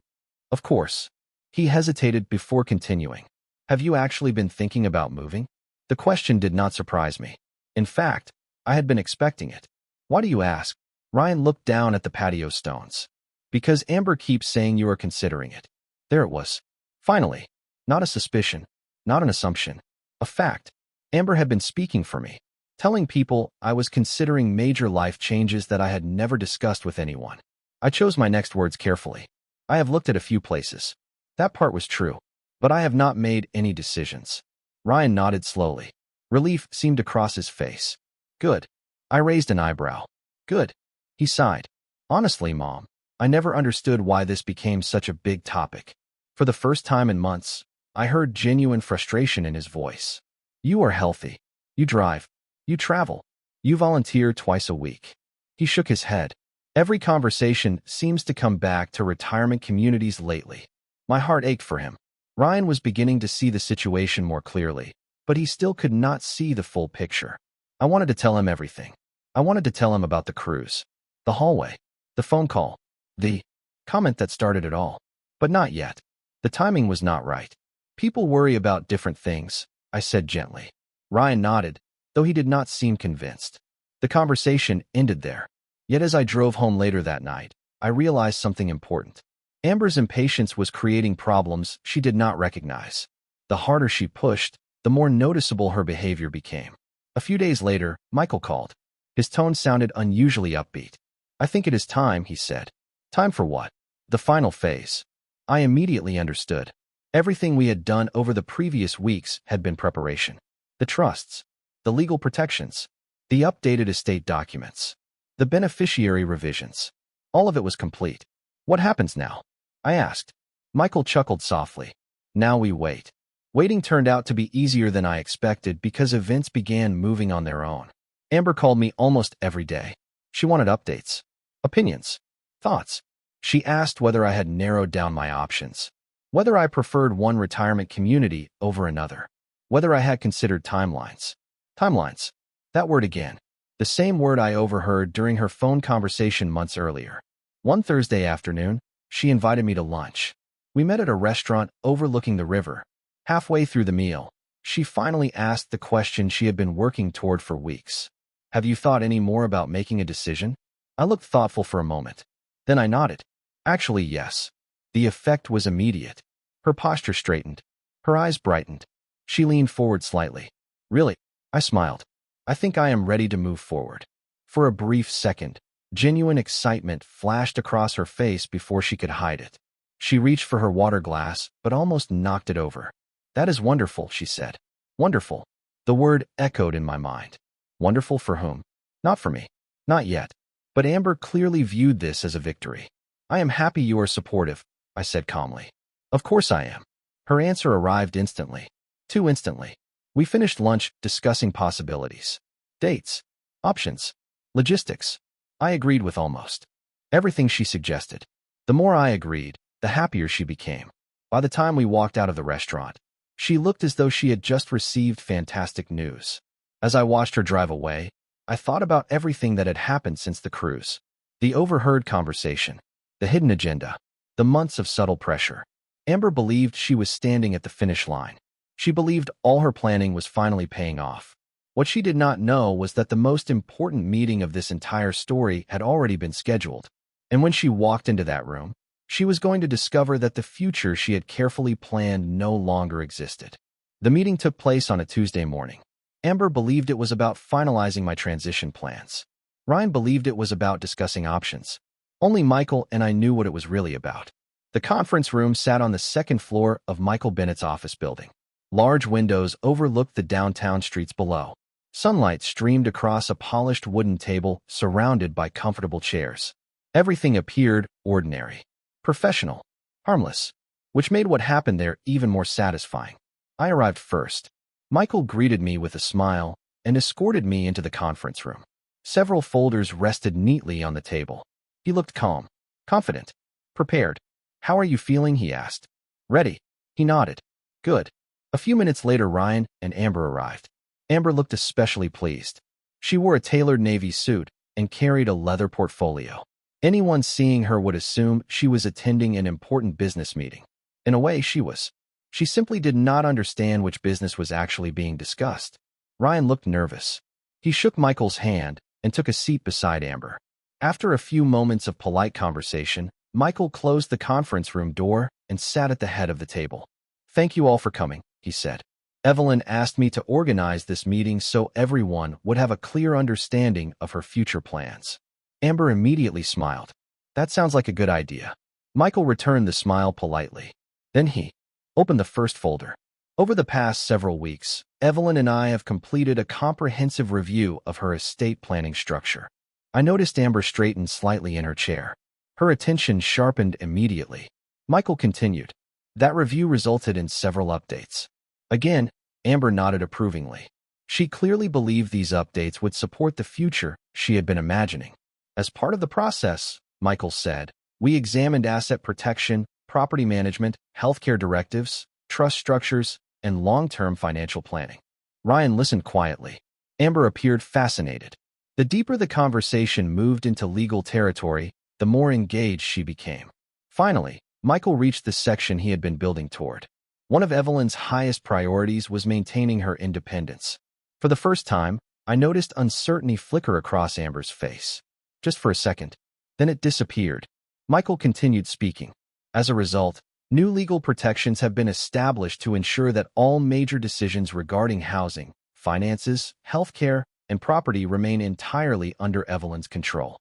"Of course." He hesitated before continuing. "Have you actually been thinking about moving?" The question did not surprise me. In fact, I had been expecting it. "Why do you ask?" Ryan looked down at the patio stones. "Because Amber keeps saying you are considering it." There it was. Finally. Not a suspicion, not an assumption. A fact. Amber had been speaking for me, telling people I was considering major life changes that I had never discussed with anyone. I chose my next words carefully. "I have looked at a few places." That part was true, but I have not made any decisions. Ryan nodded slowly. Relief seemed to cross his face. "Good." I raised an eyebrow. "Good." He sighed. "Honestly, Mom, I never understood why this became such a big topic." For the first time in months, I heard genuine frustration in his voice. "You are healthy. You drive. You travel. You volunteer twice a week." He shook his head. "Every conversation seems to come back to retirement communities lately." My heart ached for him. Ryan was beginning to see the situation more clearly, but he still could not see the full picture. I wanted to tell him everything. I wanted to tell him about the cruise, the hallway, the phone call, the comment that started it all. But not yet. The timing was not right. "People worry about different things," I said gently. Ryan nodded, though he did not seem convinced. The conversation ended there. Yet as I drove home later that night, I realized something important. Amber's impatience was creating problems she did not recognize. The harder she pushed, the more noticeable her behavior became. A few days later, Michael called. His tone sounded unusually upbeat. "I think it is time," he said. "Time for what?" "The final phase." I immediately understood. Everything we had done over the previous weeks had been preparation. The trusts, the legal protections, the updated estate documents, the beneficiary revisions. All of it was complete. "What happens now?" I asked. Michael chuckled softly. "Now we wait." Waiting turned out to be easier than I expected because events began moving on their own. Amber called me almost every day. She wanted updates, opinions, thoughts. She asked whether I had narrowed down my options, whether I preferred one retirement community over another, whether I had considered timelines. Timelines. That word again. The same word I overheard during her phone conversation months earlier. One Thursday afternoon, she invited me to lunch. We met at a restaurant overlooking the river. Halfway through the meal, she finally asked the question she had been working toward for weeks. "Have you thought any more about making a decision?" I looked thoughtful for a moment. Then I nodded. "Actually, yes." The effect was immediate. Her posture straightened. Her eyes brightened. She leaned forward slightly. "Really?" I smiled. "I think I am ready to move forward." For a brief second, genuine excitement flashed across her face before she could hide it. She reached for her water glass, but almost knocked it over. "That is wonderful," she said. "Wonderful." The word echoed in my mind. Wonderful for whom? Not for me. Not yet. But Amber clearly viewed this as a victory. "I am happy you are supportive," I said calmly. "Of course I am." Her answer arrived instantly. Too instantly. We finished lunch discussing possibilities. Dates. Options. Logistics. I agreed with almost everything she suggested. The more I agreed, the happier she became. By the time we walked out of the restaurant, she looked as though she had just received fantastic news. As I watched her drive away, I thought about everything that had happened since the cruise. The overheard conversation, the hidden agenda, the months of subtle pressure. Amber believed she was standing at the finish line. She believed all her planning was finally paying off. What she did not know was that the most important meeting of this entire story had already been scheduled. And when she walked into that room, she was going to discover that the future she had carefully planned no longer existed. The meeting took place on a Tuesday morning. Amber believed it was about finalizing my transition plans. Ryan believed it was about discussing options. Only Michael and I knew what it was really about. The conference room sat on the second floor of Michael Bennett's office building. Large windows overlooked the downtown streets below. Sunlight streamed across a polished wooden table surrounded by comfortable chairs. Everything appeared ordinary, professional, harmless, which made what happened there even more satisfying. I arrived first. Michael greeted me with a smile and escorted me into the conference room. Several folders rested neatly on the table. He looked calm, confident, prepared. "How are you feeling?" he asked. "Ready." He nodded. "Good." A few minutes later, Ryan and Amber arrived. Amber looked especially pleased. She wore a tailored navy suit and carried a leather portfolio. Anyone seeing her would assume she was attending an important business meeting. In a way, she was. She simply did not understand which business was actually being discussed. Ryan looked nervous. He shook Michael's hand and took a seat beside Amber. After a few moments of polite conversation, Michael closed the conference room door and sat at the head of the table. "Thank you all for coming," he said. "Evelyn asked me to organize this meeting so everyone would have a clear understanding of her future plans." Amber immediately smiled. "That sounds like a good idea." Michael returned the smile politely. Then he opened the first folder. Over the past several weeks, Evelyn and I have completed a comprehensive review of her estate planning structure. I noticed Amber straightened slightly in her chair. Her attention sharpened immediately. Michael continued. "That review resulted in several updates." Again, Amber nodded approvingly. She clearly believed these updates would support the future she had been imagining. "As part of the process," Michael said, "we examined asset protection, property management, healthcare directives, trust structures, and long-term financial planning." Ryan listened quietly. Amber appeared fascinated. The deeper the conversation moved into legal territory, the more engaged she became. Finally, Michael reached the section he had been building toward. One of Evelyn's highest priorities was maintaining her independence. For the first time, I noticed uncertainty flicker across Amber's face. Just for a second. Then it disappeared. Michael continued speaking. "As a result, new legal protections have been established to ensure that all major decisions regarding housing, finances, healthcare, and property remain entirely under Evelyn's control."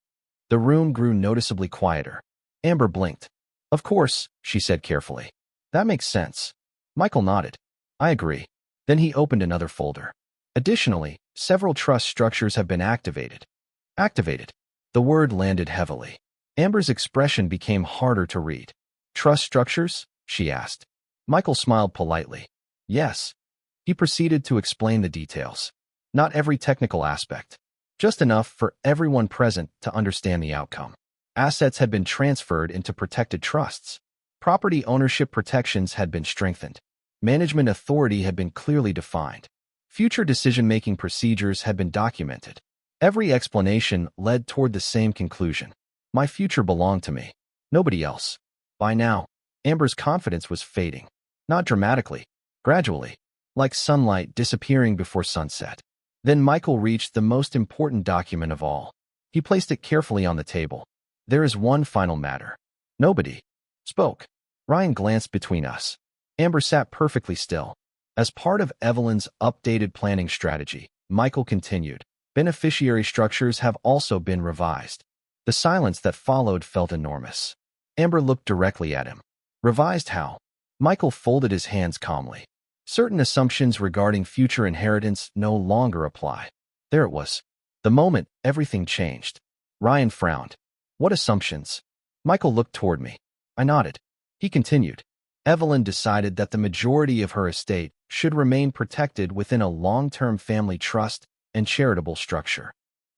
The room grew noticeably quieter. Amber blinked. "Of course," she said carefully. "That makes sense." Michael nodded. "I agree." Then he opened another folder. "Additionally, several trust structures have been activated." Activated. The word landed heavily. Amber's expression became harder to read. "Trust structures?" she asked. Michael smiled politely. "Yes." He proceeded to explain the details. Not every technical aspect. Just enough for everyone present to understand the outcome. Assets had been transferred into protected trusts. Property ownership protections had been strengthened. Management authority had been clearly defined. Future decision-making procedures had been documented. Every explanation led toward the same conclusion. My future belonged to me. Nobody else. By now, Amber's confidence was fading. Not dramatically, gradually, like sunlight disappearing before sunset. Then Michael reached the most important document of all. He placed it carefully on the table. "There is one final matter." Nobody spoke. Ryan glanced between us. Amber sat perfectly still. "As part of Evelyn's updated planning strategy," Michael continued, "beneficiary structures have also been revised." The silence that followed felt enormous. Amber looked directly at him. "Revised how?" Michael folded his hands calmly. "Certain assumptions regarding future inheritance no longer apply." There it was. The moment everything changed. Ryan frowned. "What assumptions?" Michael looked toward me. I nodded. He continued. "Evelyn decided that the majority of her estate should remain protected within a long-term family trust and charitable structure."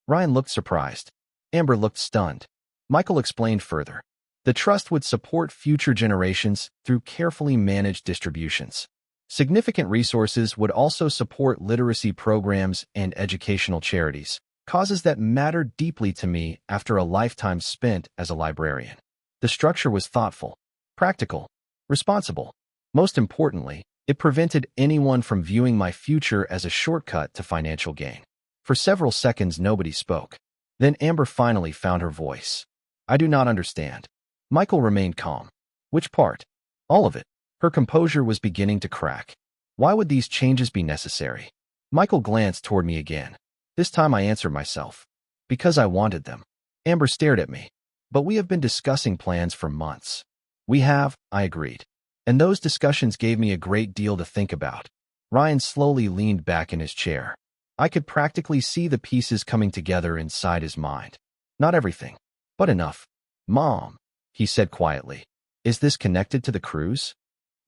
Ryan looked surprised. Amber looked stunned. Michael explained further. The trust would support future generations through carefully managed distributions. Significant resources would also support literacy programs and educational charities, causes that mattered deeply to me after a lifetime spent as a librarian. The structure was thoughtful, practical, responsible. Most importantly, it prevented anyone from viewing my future as a shortcut to financial gain. For several seconds, nobody spoke. Then Amber finally found her voice. "I do not understand." Michael remained calm. "Which part?" "All of it." Her composure was beginning to crack. "Why would these changes be necessary?" Michael glanced toward me again. This time I answered myself. "Because I wanted them." Amber stared at me. "But we have been discussing plans for months." "We have," I agreed. "And those discussions gave me a great deal to think about." Ryan slowly leaned back in his chair. I could practically see the pieces coming together inside his mind. "Not everything, but enough." "Mom," he said quietly, "is this connected to the cruise?"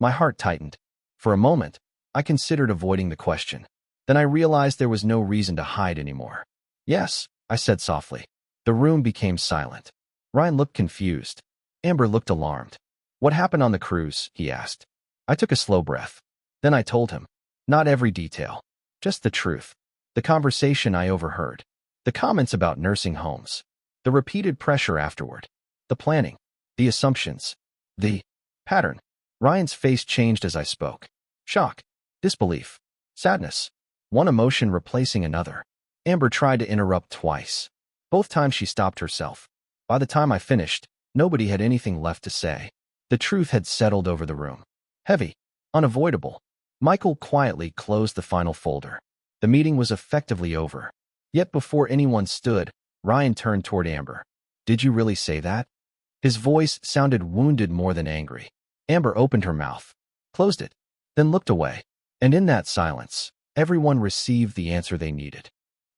My heart tightened. For a moment, I considered avoiding the question. Then I realized there was no reason to hide anymore. "Yes," I said softly. The room became silent. Ryan looked confused. Amber looked alarmed. "What happened on the cruise?" he asked. I took a slow breath. Then I told him. Not every detail. Just the truth. The conversation I overheard. The comments about nursing homes. The repeated pressure afterward. The planning. The assumptions. The pattern. Ryan's face changed as I spoke. Shock. Disbelief. Sadness. One emotion replacing another. Amber tried to interrupt twice. Both times she stopped herself. By the time I finished, nobody had anything left to say. The truth had settled over the room. Heavy. Unavoidable. Michael quietly closed the final folder. The meeting was effectively over. Yet before anyone stood, Ryan turned toward Amber. Did you really say that? His voice sounded wounded more than angry. Amber opened her mouth, closed it, then looked away. And in that silence, everyone received the answer they needed.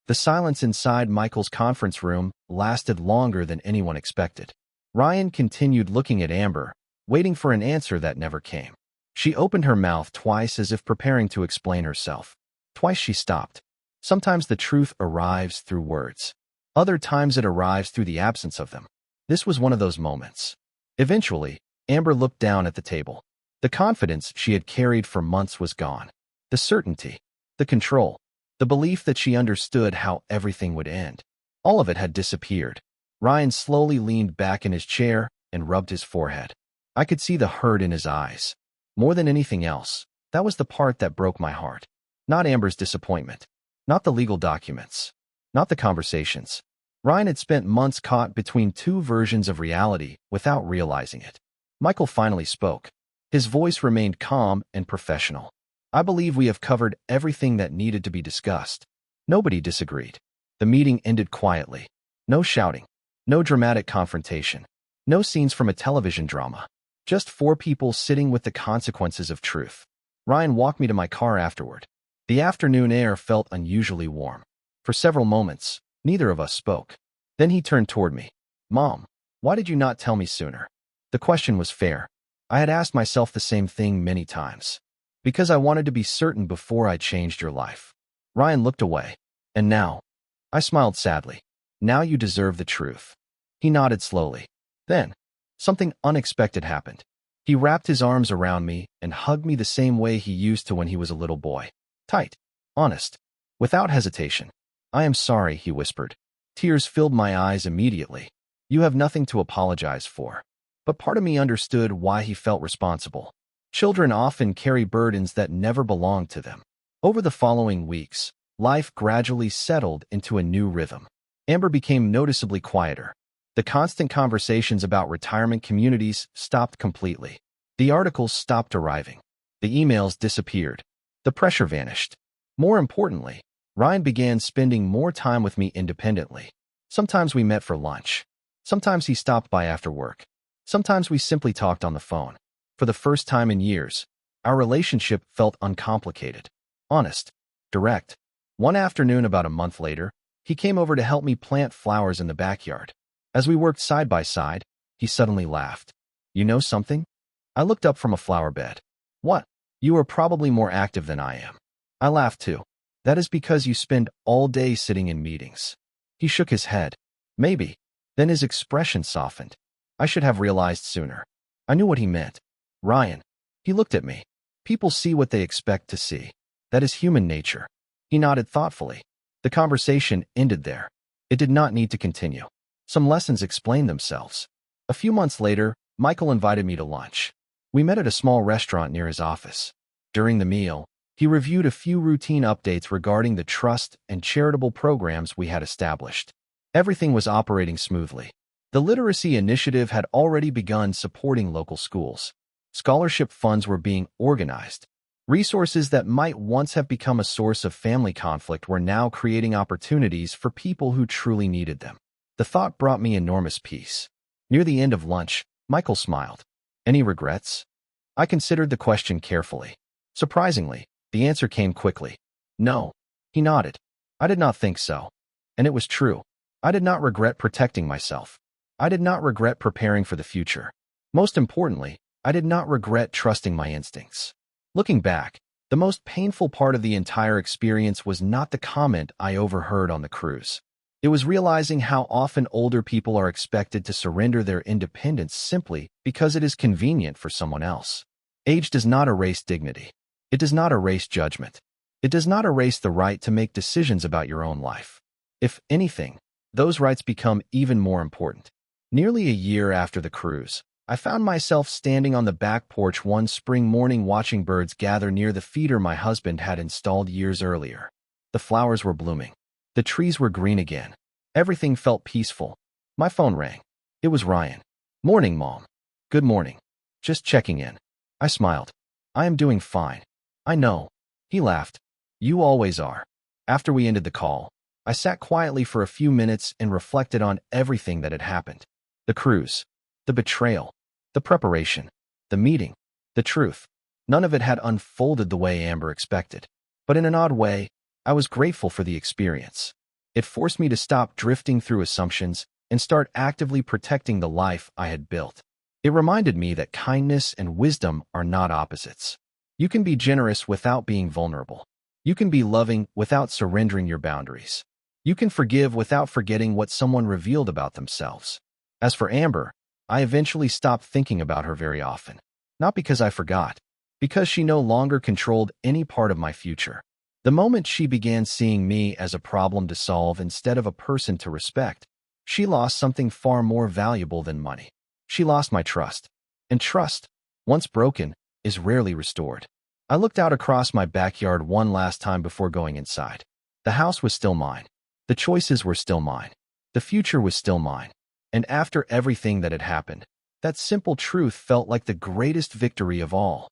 The silence inside Michael's conference room lasted longer than anyone expected. Ryan continued looking at Amber, waiting for an answer that never came. She opened her mouth twice as if preparing to explain herself. Twice she stopped. Sometimes the truth arrives through words. Other times it arrives through the absence of them. This was one of those moments. Eventually, Amber looked down at the table. The confidence she had carried for months was gone. The certainty, the control, the belief that she understood how everything would end. All of it had disappeared. Ryan slowly leaned back in his chair and rubbed his forehead. I could see the hurt in his eyes. More than anything else, that was the part that broke my heart. Not Amber's disappointment. Not the legal documents. Not the conversations. Ryan had spent months caught between two versions of reality without realizing it. Michael finally spoke. His voice remained calm and professional. I believe we have covered everything that needed to be discussed. Nobody disagreed. The meeting ended quietly. No shouting. No dramatic confrontation. No scenes from a television drama. Just four people sitting with the consequences of truth. Ryan walked me to my car afterward. The afternoon air felt unusually warm. For several moments, neither of us spoke. Then he turned toward me. Mom, why did you not tell me sooner? The question was fair. I had asked myself the same thing many times. Because I wanted to be certain before I changed your life. Ryan looked away. And now? I smiled sadly. Now you deserve the truth. He nodded slowly. Then, something unexpected happened. He wrapped his arms around me and hugged me the same way he used to when he was a little boy. Tight. Honest. Without hesitation. I am sorry, he whispered. Tears filled my eyes immediately. You have nothing to apologize for. But part of me understood why he felt responsible. Children often carry burdens that never belonged to them. Over the following weeks, life gradually settled into a new rhythm. Amber became noticeably quieter. The constant conversations about retirement communities stopped completely. The articles stopped arriving. The emails disappeared. The pressure vanished. More importantly, Ryan began spending more time with me independently. Sometimes we met for lunch. Sometimes he stopped by after work. Sometimes we simply talked on the phone. For the first time in years, our relationship felt uncomplicated, honest, direct. One afternoon about a month later, he came over to help me plant flowers in the backyard. As we worked side by side, he suddenly laughed. You know something? I looked up from a flower bed. What? You are probably more active than I am. I laughed too. That is because you spend all day sitting in meetings. He shook his head. Maybe. Then his expression softened. I should have realized sooner. I knew what he meant. Ryan. He looked at me. People see what they expect to see. That is human nature. He nodded thoughtfully. The conversation ended there. It did not need to continue. Some lessons explained themselves. A few months later, Michael invited me to lunch. We met at a small restaurant near his office. During the meal, he reviewed a few routine updates regarding the trust and charitable programs we had established. Everything was operating smoothly. The literacy initiative had already begun supporting local schools. Scholarship funds were being organized. Resources that might once have become a source of family conflict were now creating opportunities for people who truly needed them. The thought brought me enormous peace. Near the end of lunch, Michael smiled. Any regrets? I considered the question carefully. Surprisingly, the answer came quickly. No. He nodded. I did not think so. And it was true. I did not regret protecting myself. I did not regret preparing for the future. Most importantly, I did not regret trusting my instincts. Looking back, the most painful part of the entire experience was not the comment I overheard on the cruise. It was realizing how often older people are expected to surrender their independence simply because it is convenient for someone else. Age does not erase dignity. It does not erase judgment. It does not erase the right to make decisions about your own life. If anything, those rights become even more important. Nearly a year after the cruise, I found myself standing on the back porch one spring morning watching birds gather near the feeder my husband had installed years earlier. The flowers were blooming. The trees were green again. Everything felt peaceful. My phone rang. It was Ryan. "Morning, Mom." "Good morning. Just checking in." I smiled. "I am doing fine." "I know." He laughed. "You always are." After we ended the call, I sat quietly for a few minutes and reflected on everything that had happened. The cruise, the betrayal, the preparation, the meeting, the truth. None of it had unfolded the way Amber expected. But in an odd way, I was grateful for the experience. It forced me to stop drifting through assumptions and start actively protecting the life I had built. It reminded me that kindness and wisdom are not opposites. You can be generous without being vulnerable. You can be loving without surrendering your boundaries. You can forgive without forgetting what someone revealed about themselves. As for Amber, I eventually stopped thinking about her very often. Not because I forgot, because she no longer controlled any part of my future. The moment she began seeing me as a problem to solve instead of a person to respect, she lost something far more valuable than money. She lost my trust. And trust, once broken, is rarely restored. I looked out across my backyard one last time before going inside. The house was still mine. The choices were still mine. The future was still mine. And after everything that had happened, that simple truth felt like the greatest victory of all.